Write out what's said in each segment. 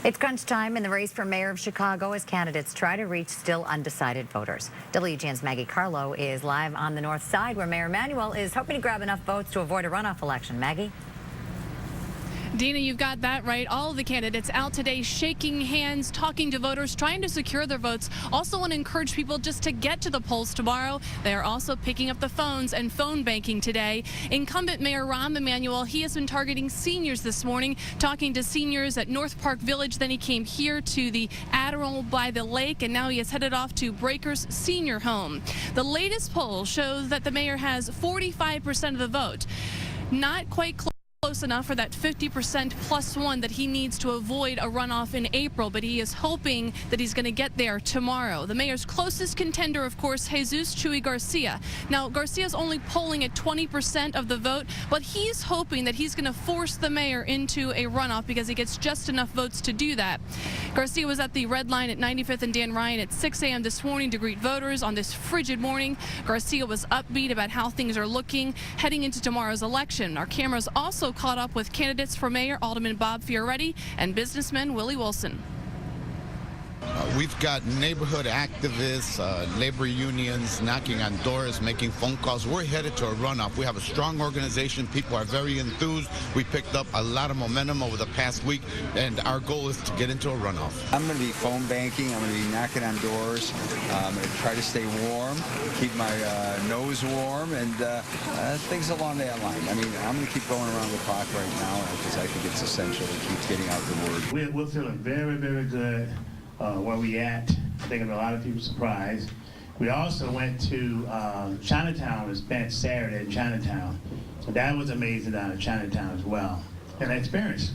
It's crunch time in the race for mayor of Chicago as candidates try to reach still undecided voters. WGN's Maggie Carlo is live on the north side where Mayor Emanuel is hoping to grab enough votes to avoid a runoff election. Maggie? Dina, you've got that right. All of the candidates out today shaking hands, talking to voters, trying to secure their votes. Also want to encourage people just to get to the polls tomorrow. They are also picking up the phones and phone banking today. Incumbent Mayor Rahm Emanuel, he has been targeting seniors this morning, talking to seniors at North Park Village. Then he came here to the Admiral by the Lake, and now he is headed off to Breakers Senior Home. The latest poll shows that the mayor has 45% of the vote. Not quite close enough for that 50% plus one that he needs to avoid a runoff in April, but he is hoping that he's going to get there tomorrow. The mayor's closest contender, of course, Jesus Chuy Garcia. Now, Garcia's only polling at 20% of the vote, but he's hoping that he's going to force the mayor into a runoff because he gets just enough votes to do that. Garcia was at the Red Line at 95th and Dan Ryan at 6 a.m. this morning to greet voters on this frigid morning. Garcia was upbeat about how things are looking heading into tomorrow's election. Our cameras also caught up with candidates for mayor, Alderman Bob Fioretti, and businessman Willie Wilson. We've got neighborhood activists, labor unions knocking on doors, making phone calls. We're headed to a runoff. We have a strong organization. People are very enthused. We picked up a lot of momentum over the past week, and our goal is to get into a runoff. I'm going to be phone banking. I'm going to be knocking on doors. I'm going to try to stay warm, keep my nose warm, and things along that line. I mean, I'm going to keep going around the clock right now because I think it's essential to keep getting out the word. We're feeling very, very good. Where we at. I think a lot of people surprised. We also went to Chinatown. We spent Saturday in Chinatown. That was amazing down in Chinatown as well. And experience.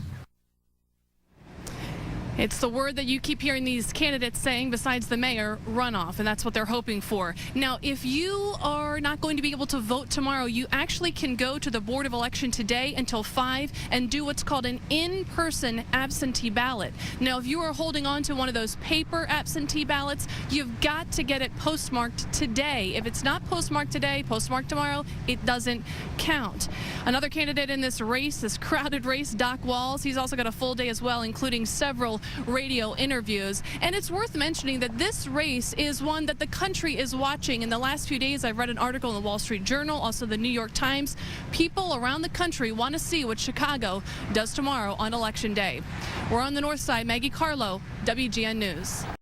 It's the word that you keep hearing these candidates saying besides the mayor, runoff, and that's what they're hoping for. Now, if you are not going to be able to vote tomorrow, you actually can go to the Board of Election today until 5 and do what's called an in-person absentee ballot. Now, if you are holding on to one of those paper absentee ballots, you've got to get it postmarked today. If it's not postmarked today, postmarked tomorrow, it doesn't count. Another candidate in this race, this crowded race, Doc Walls, he's also got a full day as well, including several radio interviews. And it's worth mentioning that this race is one that the country is watching. In the last few days, I've read an article in the Wall Street Journal, also the New York Times. People around the country want to see what Chicago does tomorrow on Election Day. We're on the north side. Maggie Carlo, WGN News.